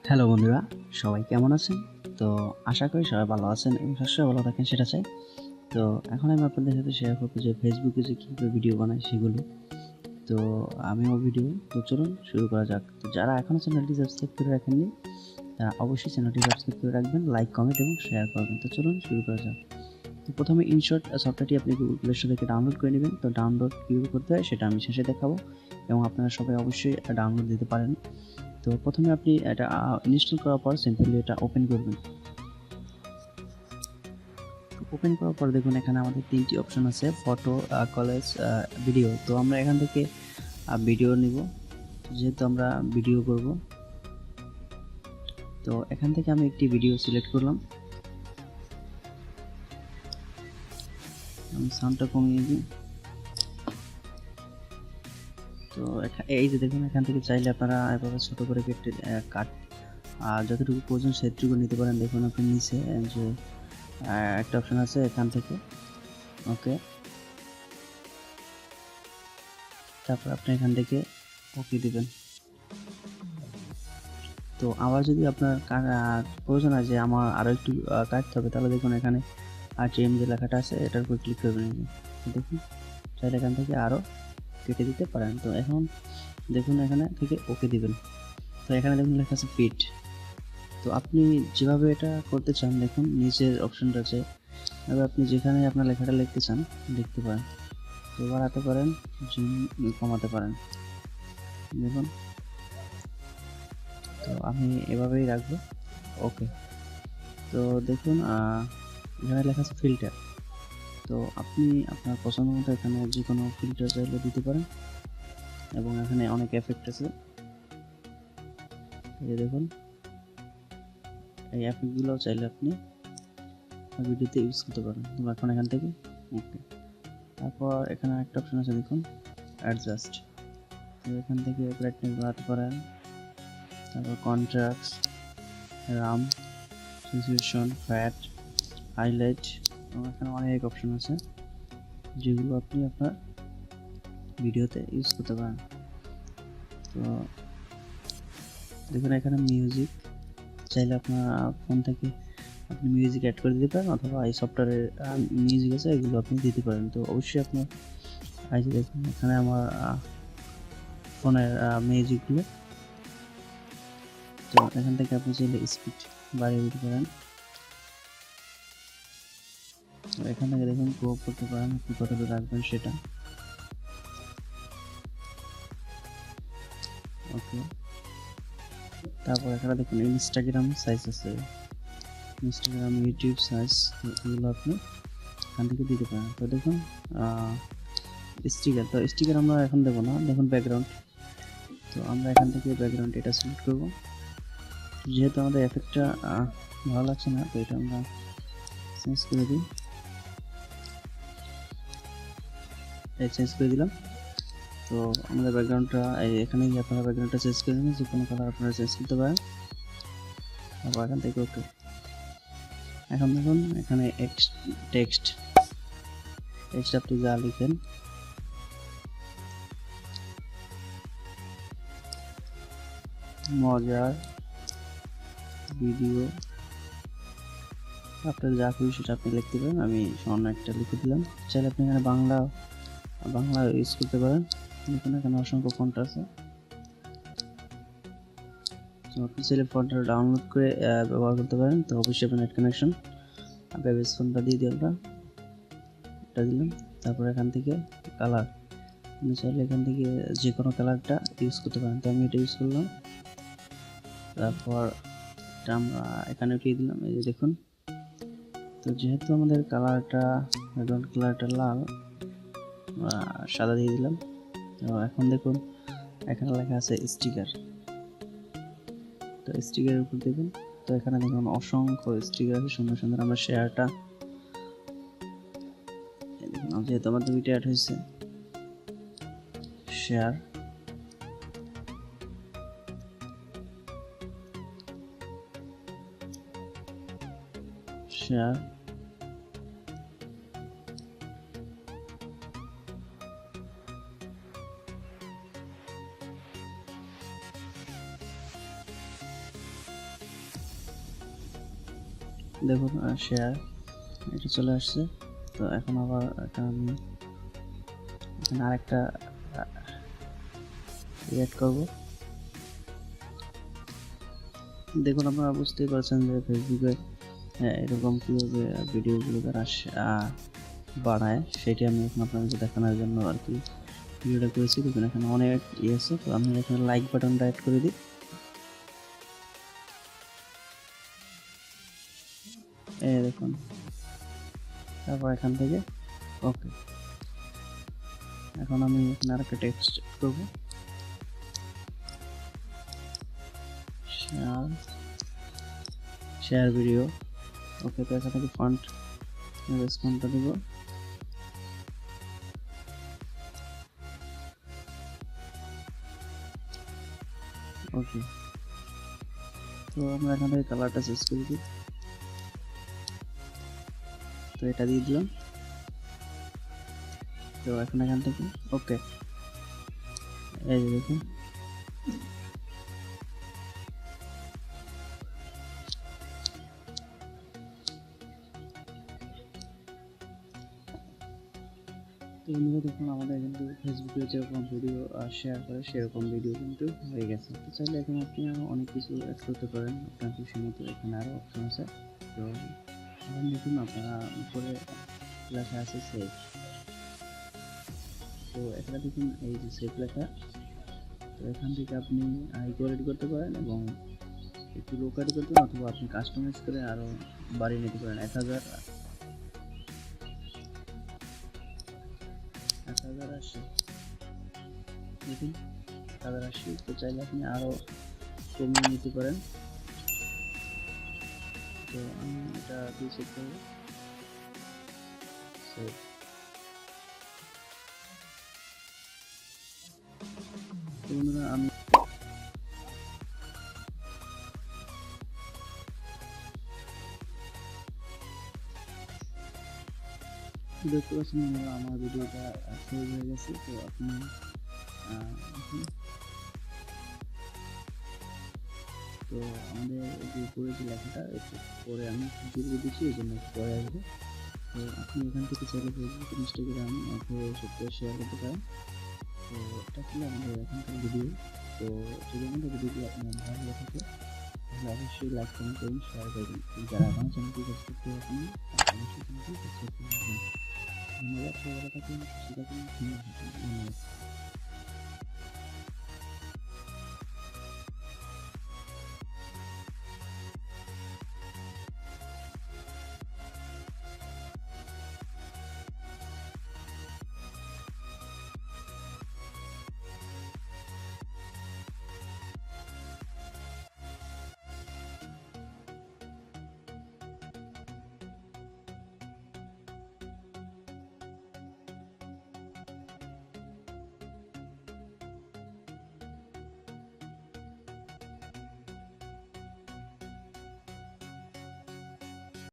Hello বন্ধুরা, সবাই কেমন আছেন? তো আশা করি সবাই ভালো আছেন এবং সবসময় ভালো থাকেন সেটা চাই। তো এখন আমি আপনাদের সাথে শেয়ার করব যে ফেসবুকে যে কীভাবে ভিডিও বানাই সেগুলো। তো আমিও ভিডিও তো চলুন শুরু করা যাক। তো যারা এখনও চ্যানেলটি সাবস্ক্রাইব করে রাখেননি তারা অবশ্যই চ্যানেলটি সাবস্ক্রাইব করে রাখবেন, লাইক, কমেন্ট এবং শেয়ার করবেন। তো চলুন শুরু করা যাক। তো প্রথমে ইনশট সফটওয়্যারটি আপনি গুগল প্লে স্টোর থেকে ডাউনলোড করে নেবেন। তো ডাউনলোড কীভাবে করতে হয় সেটা আমি শেষে দেখাবো এবং আপনারা সবাই অবশ্যই ডাউনলোড দিতে পারেন। তো প্রথমে আপনি এটা ইনস্টল করার পর সিম্পলি এটা ওপেন করবেন। ওপেন করার পর দেখুন এখানে আমাদের 3টি অপশন আছে, ফটো, কলেজ, ভিডিও। তো আমরা এখান থেকে ভিডিও নিব, যেহেতু আমরা ভিডিও করব। তো এখান থেকে আমি একটি ভিডিও সিলেক্ট করলাম। আমি সাউন্ডটা কমিয়ে দিই। তো এই যে দেখুন এখান থেকে চাইলে আপনারা এভাবে ছোট করে কেটে কাট যতটুকু প্রয়োজন সেটুকু নিতে পারেন। দেখুন আপনি নিচে যে একটা অপশন আছে এখান থেকে, ওকে। তারপর আপনি এখান থেকে ওকে দিবেন। তো আবার যদি আপনার প্রয়োজন হয় যে আমার আরও একটু কাটতে হবে, তাহলে দেখুন এখানে RTM যে লেখাটা আছে এটার উপর ক্লিক করবেন। দেখুন চাইলে এখান থেকে আরও কেটে দিতে পারেন। তো এখন দেখুন এখানে থেকে ওকে দিবেন। তো এখানে দেখুন লেখা আছে ফিট। তো আপনি যেভাবে এটা করতে চান দেখুন নিচের অপশনটা আছে, এবার আপনি যেখানে আপনার লেখাটা লিখতে চান লিখতে পারেন। তো বাড়াতে পারেন, জুম কমাতে পারেন। দেখুন তো আমি এভাবেই রাখবো, ওকে। তো দেখুন এখানে লেখা আছে ফিল্টার। তো আপনি আপনার পছন্দ মতো এখানে যে কোনো ফিল্টার চাইলে দিতে পারেন এবং এখানে অনেক এফেক্ট আছে। এই দেখুন এই এফেক্টগুলো চাইলে আপনি ভিডিওতে ইউজ করতে পারেন। তো এখন এখান থেকে ওকে। তারপর এখানে একটা অপশন আছে দেখুন অ্যাডজাস্ট। তো এখান থেকে ব্রাইটনেস বাড়াতে পারেন, তারপর contrast, Ram, saturation, fat, highlight এবং এখানে অনেক অপশন আছে যেগুলো আপনি আপনার ভিডিওতে ইউজ করতে পারেন। তো দেখুন এখানে মিউজিক, চাইলে আপনার ফোন থেকে আপনি মিউজিক অ্যাড করে দিতে পারেন অথবা এই সফটওয়্যারের মিউজিক আছে এগুলো আপনি দিতে পারেন। তো অবশ্যই আপনার এই যে দেখুন এখানে আমার ফোনের মিউজিকগুলো। তো এখান থেকে আপনি চাইলে স্পিড বাড়িয়ে দিতে পারেন। তো এখান থেকে দেখুন প্রো করতে পারেন আপনি কতটা রাখবেন সেটা, ওকে। তারপর এখানে দেখুন ইনস্টাগ্রাম সাইজ আছে, ইনস্টাগ্রাম, ইউটিউব সাইজ, এগুলো আপনি এখান থেকে দিতে পারেন। তো দেখুন স্টিকার, তো স্টিকার আমরা এখন দেবো না। দেখুন ব্যাকগ্রাউন্ড, তো আমরা এখান থেকে ব্যাকগ্রাউন্ড এটা সিলেক্ট করব। যেহেতু আমাদের এফেক্টটা ভালো লাগছে না, তো এটা আমরা চেঞ্জ করে দিই, এই চেঞ্জ করে দিলাম। তো আমাদের ব্যাকগ্রাউন্ডটা এখানে গিয়ে আপনারা ব্যাকগ্রাউন্ডটা চেঞ্জ করে নিন, যে কোনো কালার আপনারা চেঞ্জ করতে পারেন। তারপর এখান থেকে ওকে। এখন দেখুন এখানে টেক্সট আপনি যা লিখেন মজার ভিডিও, আপনার যা খুশি সেটা আপনি লিখতে পারেন। আমি সামান্য একটা লিখে দিলাম। চাইলে আপনি এখানে বাংলা ইউজ করতে পারেন। দেখুন এখানে অসংখ্য ফন্ট আছে, তো আপনি চাইলে ফন্টটা ডাউনলোড করে ব্যবহার করতে পারেন। তো অবশ্যই আপনার নেট কানেকশন বেবিস ফোনটা দিয়ে দিই, আমরা এটা দিলাম। তারপর এখান থেকে কালার, আপনি চাইলে এখান থেকে যে কোনো কালারটা ইউজ করতে পারেন। তো আমি এটা ইউজ করলাম। তারপর এটা আমরা এখানে উঠিয়ে দিলাম, এই যে দেখুন। তো যেহেতু আমাদের কালারটা ব্যাকগ্রাউন্ড কালারটা লাল, সাদা দিয়ে দিলাম। তো এখন দেখুন এখানে লেখা আছে স্টিকার, তো স্টিকারের উপর দেবেন। তো এখানে দেখুন অসংখ্য স্টিকার আছে সুন্দর সুন্দর। আমরা শেয়ারটা দেখুন, যেহেতু আমার দুইটা অ্যাড হয়েছে, শেয়ার, শেয়ার, দেখুন শেয়ার এটা চলে আসছে। তো এখন আবার আমি এখানে আরেকটা এড করব। দেখুন আপনারা বুঝতেই পারছেন যে ফেসবুকে এরকম কীভাবে ভিডিওগুলোকে বাড়ায়, সেটি আমি এখন আপনাদেরকে দেখানোর জন্য আর কি ভিডিওটা করেছি। দেখুন এখানে অনেক আছে, তো আমি এখানে লাইক বাটনটা অ্যাড করে দিই। এই দেখুন, তারপর এখান থেকে ওকে। এখন আমি এখানে আরেকটা টেক্সট করব, শেয়ার ভিডিও। ওকে, তো এখান থেকে ফন্ট রেসপন্সটা দেব। ওকে, তো আমরা এখান থেকে কালারটা চেঞ্জ করে দিই। তো এটা দিয়ে দিলাম। তো এখন এখান থেকে ওকে, এই যে দেখুন তো বন্ধুরা দেখুন আমাদের কিন্তু ফেসবুকে যেরকম ভিডিও শেয়ার করে সেরকম ভিডিও কিন্তু হয়ে গেছে। তো চাইলে এখন আপনি আরও অনেক কিছু অ্যাড করতে পারেন আপনার খুশি মতো। এখানে আরও অপশন আছে। তো এখন দেখুন আপনারা উপরে লেখা আছে সেভ। তো এখানে দেখুন এই যে সেভ লেখা। তো এখান থেকে আপনি ইকুয়ালিটি করতে পারেন এবং একটু লো কাটি করতে পারেন, অথবা আপনি কাস্টমাইজ করে আরও বাড়িয়ে নিতে পারেন। 1000 1080 দেখুন 1080। তো চাইলে আপনি আরও কমিয়ে নিতে পারেন। তো আমি এটা দিয়ে চেক করবো। তো বন্ধুরা আমি দেখতে পাচ্ছেন আমার ভিডিওটা সেভ হয়ে গেছে। তো আপনি তো আমাদের যে উপরে যে লেখাটা একটু পরে আমি জুড়ে দিচ্ছি, এই জন্য পরে আসবে। তো আপনি এখান থেকে চাইলে ফেসবুক, ইনস্টাগ্রাম, সবথেকে শেয়ার করতে পারেন। তো এটা ছিল আমাদের এখনকার ভিডিও। তো যদি আমাদের ভিডিওটি আপনার ভালো লেগে থাকে তাহলে অবশ্যই লাইক, কমেন্ট করুন, শেয়ার করবেন। যারা আমার চ্যানেলটি সাবস্ক্রাইব করে রাখেন অবশ্যই চ্যানেলটি সাবস্ক্রাইব করে রাখবেন। ধন্যবাদ, সবাই ভালো থাকুন, সুস্থ থাকুন, ধন্যবাদ।